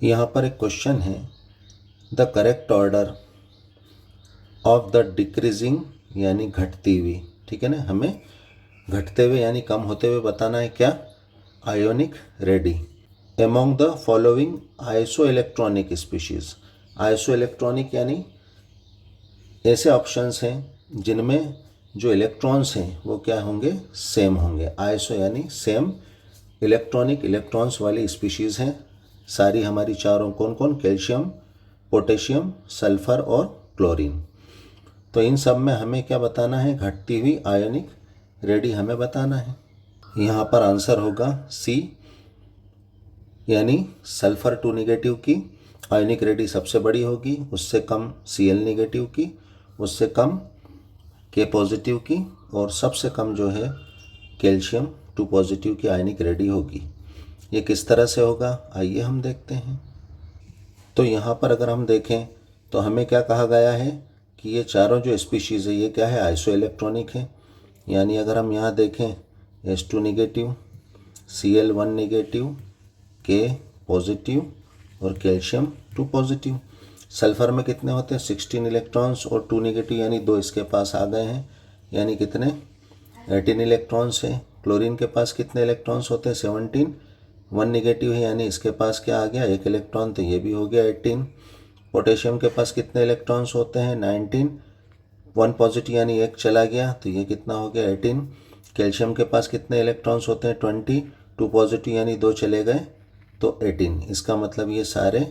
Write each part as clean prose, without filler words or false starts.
यहाँ पर एक क्वेश्चन है, the correct order of the decreasing यानी घटती हुई, ठीक है ना, हमें घटते हुए यानी कम होते हुए बताना है क्या, ionic ready among the following iso electronic species. Iso electronic यानी ऐसे ऑप्शंस हैं जिनमें जो इलेक्ट्रॉन्स हैं वो क्या होंगे, सेम होंगे। आइसो यानी सेम इलेक्ट्रॉनिक, इलेक्ट्रॉन्स वाली स्पीशीज़ हैं सारी हमारी चारों। कौन कौन, कैल्शियम, पोटेशियम, सल्फर और क्लोरीन। तो इन सब में हमें क्या बताना है, घटती हुई आयनिक रेडी हमें बताना है। यहाँ पर आंसर होगा सी, यानी सल्फर 2 नेगेटिव की आयनिक रेडी सबसे बड़ी होगी, उससे कम Cl नेगेटिव की, उससे कम K पॉजिटिव की, और सबसे कम जो है कैल्शियम 2 पॉजिटिव की आयनिक रेडी होगी। ये किस तरह से होगा, आइए हम देखते हैं। तो यहाँ पर अगर हम देखें तो हमें क्या कहा गया है कि ये चारों जो स्पीशीज़ है ये क्या है, आइसो इलेक्ट्रॉनिक है। यानी अगर हम यहाँ देखें H2 negative, Cl1 negative, K positive और कैल्शियम 2 पॉजिटिव। सल्फ़र में कितने होते हैं, 16 इलेक्ट्रॉन्स और 2 नेगेटिव, यानी 2 इसके पास आ गए हैं, यानी कितने 18 इलेक्ट्रॉन्स हैं। क्लोरीन के पास कितने इलेक्ट्रॉन्स होते हैं, 17, 1 नेगेटिव है यानी इसके पास क्या आ गया, 1 इलेक्ट्रॉन, तो ये भी हो गया 18। पोटेशियम के पास कितने इलेक्ट्रॉन्स होते हैं, 19, 1 पॉजिटिव यानी 1 चला गया, तो ये कितना हो गया 18। कैल्शियम के पास कितने इलेक्ट्रॉन्स होते हैं, 20, 2 पॉजिटिव यानी 2 चले गए, तो 18। इसका मतलब ये सारे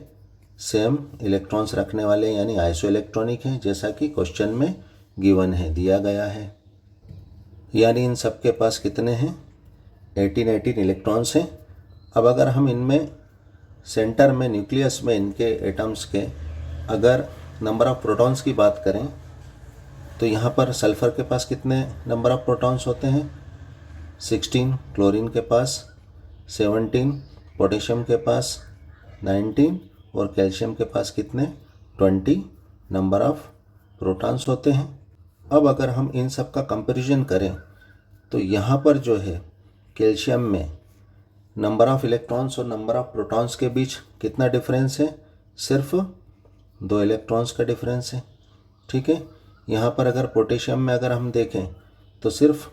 सेम इलेक्ट्रॉन्स रखने वाले यानी आइसो इलेक्ट्रॉनिक हैं, जैसा कि क्वेश्चन में गिवन है, दिया गया है। यानी इन सब के पास कितने हैं, 18 इलेक्ट्रॉन्स हैं। अब अगर हम इनमें सेंटर में, न्यूक्लियस में इनके एटम्स के अगर नंबर ऑफ प्रोटॉन्स की बात करें तो यहाँ पर सल्फ़र के पास कितने नंबर ऑफ प्रोटॉन्स होते हैं, 16, क्लोरीन के पास 17, पोटेशियम के पास 19 और कैल्शियम के पास कितने 20 नंबर ऑफ प्रोटॉन्स होते हैं। अब अगर हम इन सब का कंपैरिजन करें तो यहाँ पर जो है कैल्शियम में नंबर ऑफ इलेक्ट्रॉन्स और नंबर ऑफ प्रोटॉन्स के बीच कितना डिफरेंस है, सिर्फ 2 इलेक्ट्रॉन्स का डिफरेंस है, ठीक है। यहाँ पर अगर पोटेशियम में अगर हम देखें तो सिर्फ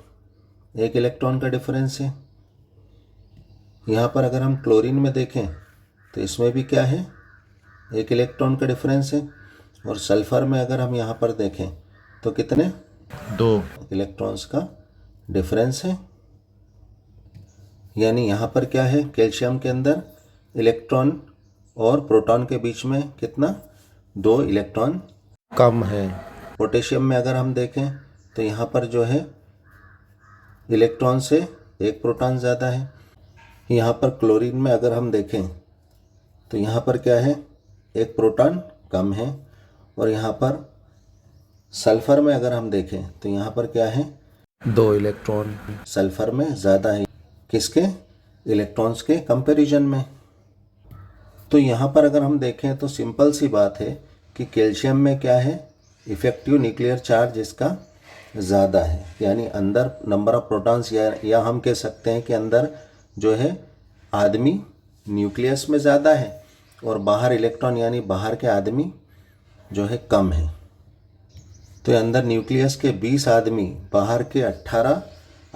1 इलेक्ट्रॉन का डिफरेंस है। यहाँ पर अगर हम क्लोरीन में देखें तो इसमें भी क्या है, 1 इलेक्ट्रॉन का डिफरेंस है। और सल्फ़र में अगर हम यहाँ पर देखें तो कितने, 2 इलेक्ट्रॉन्स का डिफरेंस है। यानी यहाँ पर क्या है, कैल्शियम के अंदर इलेक्ट्रॉन और प्रोटॉन के बीच में कितना, 2 इलेक्ट्रॉन कम है। पोटेशियम में अगर हम देखें तो यहाँ पर जो है इलेक्ट्रॉन से 1 प्रोटॉन ज़्यादा है। यहाँ पर क्लोरीन में अगर हम देखें तो यहाँ पर क्या है, 1 प्रोटॉन कम है। और यहाँ पर सल्फ़र में अगर हम देखें तो यहाँ पर क्या है, 2 इलेक्ट्रॉन सल्फ़र में ज़्यादा है, किसके, इलेक्ट्रॉन्स के कंपैरिजन में। तो यहाँ पर अगर हम देखें तो सिंपल सी बात है कि कैल्शियम में क्या है, इफेक्टिव न्यूक्लियर चार्ज इसका ज़्यादा है, यानी अंदर नंबर ऑफ प्रोटॉन्स या हम कह सकते हैं कि अंदर जो है आदमी न्यूक्लियस में ज़्यादा है और बाहर इलेक्ट्रॉन यानी बाहर के आदमी जो है कम है। तो अंदर न्यूक्लियस के 20 आदमी बाहर के 18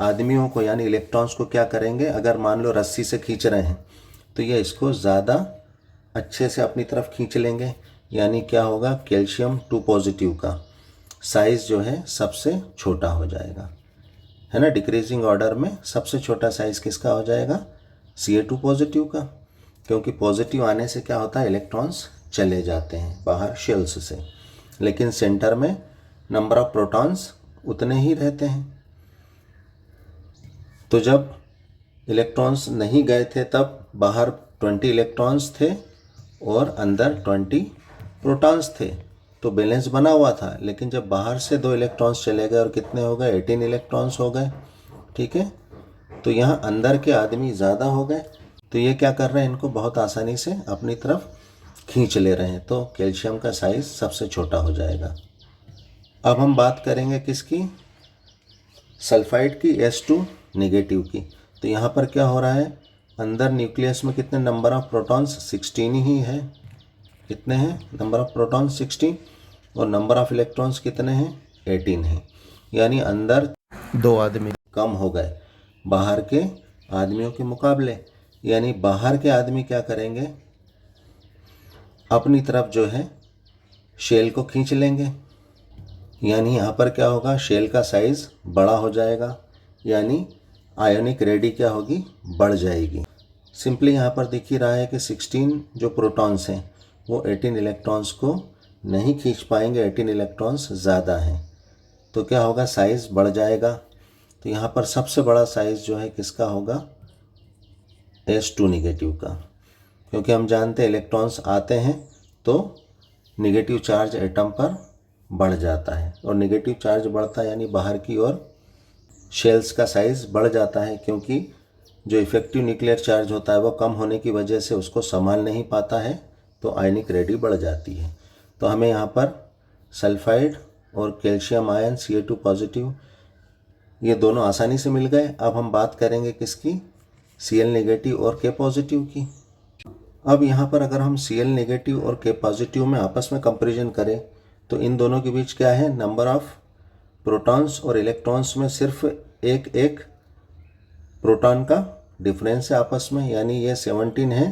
आदमियों को यानी इलेक्ट्रॉन्स को क्या करेंगे, अगर मान लो रस्सी से खींच रहे हैं तो ये इसको ज़्यादा अच्छे से अपनी तरफ खींच लेंगे। यानी क्या होगा, कैल्शियम 2 पॉजिटिव का साइज़ जो है सबसे छोटा हो जाएगा, है ना। डिक्रीजिंग ऑर्डर में सबसे छोटा साइज़ किसका हो जाएगा, Ca2 पॉजिटिव का, क्योंकि पॉजिटिव आने से क्या होता है, इलेक्ट्रॉन्स चले जाते हैं बाहर शेल्स से, लेकिन सेंटर में नंबर ऑफ प्रोटॉन्स उतने ही रहते हैं। तो जब इलेक्ट्रॉन्स नहीं गए थे तब बाहर 20 इलेक्ट्रॉन्स थे और अंदर 20 प्रोटॉन्स थे, तो बैलेंस बना हुआ था। लेकिन जब बाहर से 2 इलेक्ट्रॉन्स चले गए और कितने हो गए, 18 इलेक्ट्रॉन्स हो गए, ठीक है। तो यहाँ अंदर के आदमी ज़्यादा हो गए, तो ये क्या कर रहे हैं, इनको बहुत आसानी से अपनी तरफ खींच ले रहे हैं, तो कैल्शियम का साइज़ सबसे छोटा हो जाएगा। अब हम बात करेंगे किसकी, सल्फाइड की, H2 नेगेटिव की। तो यहाँ पर क्या हो रहा है, अंदर न्यूक्लियस में कितने नंबर ऑफ प्रोटॉन्स 16 ही है। कितने हैं नंबर ऑफ प्रोटॉन्स 16 और नंबर ऑफ इलेक्ट्रॉन्स कितने हैं 18 हैं। यानी अंदर 2 आदमी कम हो गए बाहर के आदमियों के मुकाबले। यानी बाहर के आदमी क्या करेंगे, अपनी तरफ जो है शेल को खींच लेंगे। यानी यहाँ पर क्या होगा, शेल का साइज़ बड़ा हो जाएगा, यानी आयोनिक रेडी क्या होगी, बढ़ जाएगी। सिंपली यहाँ पर दिख ही रहा है कि 16 जो प्रोटॉन्स हैं वो 18 इलेक्ट्रॉन्स को नहीं खींच पाएंगे, 18 इलेक्ट्रॉन्स ज़्यादा हैं, तो क्या होगा, साइज़ बढ़ जाएगा। तो यहाँ पर सबसे बड़ा साइज़ जो है किसका होगा, S2 निगेटिव का, क्योंकि हम जानते हैं इलेक्ट्रॉन्स आते हैं तो निगेटिव चार्ज एटम पर बढ़ जाता है, और निगेटिव चार्ज बढ़ता है यानी बाहर की ओर शेल्स का साइज़ बढ़ जाता है, क्योंकि जो इफेक्टिव न्यूक्लियर चार्ज होता है वो कम होने की वजह से उसको संभाल नहीं पाता है, तो आयनिक रेडी बढ़ जाती है। तो हमें यहाँ पर सल्फाइड और कैल्शियम आयन Ca2 पॉजिटिव ये दोनों आसानी से मिल गए। अब हम बात करेंगे किसकी, Cl नेगेटिव और K पॉजिटिव की। अब यहाँ पर अगर हम Cl नेगेटिव और K पॉजिटिव में आपस में कंपैरिजन करें तो इन दोनों के बीच क्या है, नंबर ऑफ प्रोटॉन्स और इलेक्ट्रॉन्स में सिर्फ एक एक प्रोटॉन का डिफरेंस है आपस में। यानी ये 17 है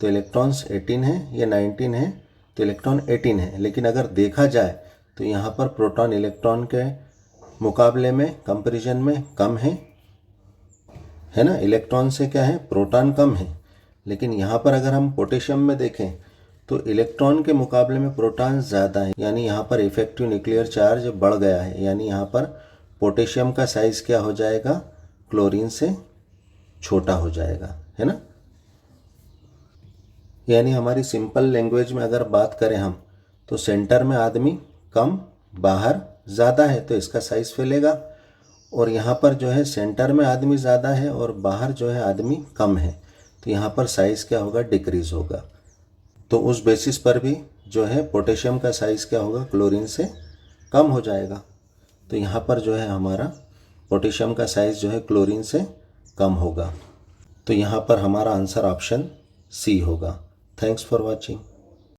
तो इलेक्ट्रॉन्स 18 है, ये 19 है तो इलेक्ट्रॉन 18 है। लेकिन अगर देखा जाए तो यहाँ पर प्रोटॉन इलेक्ट्रॉन के मुकाबले में कंपैरिजन में कम है ना, इलेक्ट्रॉन से क्या है, प्रोटॉन कम है। लेकिन यहाँ पर अगर हम पोटेशियम में देखें तो इलेक्ट्रॉन के मुकाबले में प्रोटॉन ज़्यादा है, यानी यहाँ पर इफेक्टिव न्यूक्लियर चार्ज बढ़ गया है। यानी यहाँ पर पोटेशियम का साइज़ क्या हो जाएगा, क्लोरीन से छोटा हो जाएगा, है ना। यानी हमारी सिंपल लैंग्वेज में अगर बात करें हम, तो सेंटर में आदमी कम बाहर ज़्यादा है तो इसका साइज़ फैलेगा, और यहाँ पर जो है सेंटर में आदमी ज़्यादा है और बाहर जो है आदमी कम है, तो यहाँ पर साइज़ क्या होगा, डिक्रीज़ होगा। तो उस बेसिस पर भी जो है पोटेशियम का साइज़ क्या होगा, क्लोरीन से कम हो जाएगा। तो यहाँ पर जो है हमारा पोटेशियम का साइज़ जो है क्लोरीन से कम होगा। तो यहाँ पर हमारा आंसर ऑप्शन सी होगा। Thanks for watching.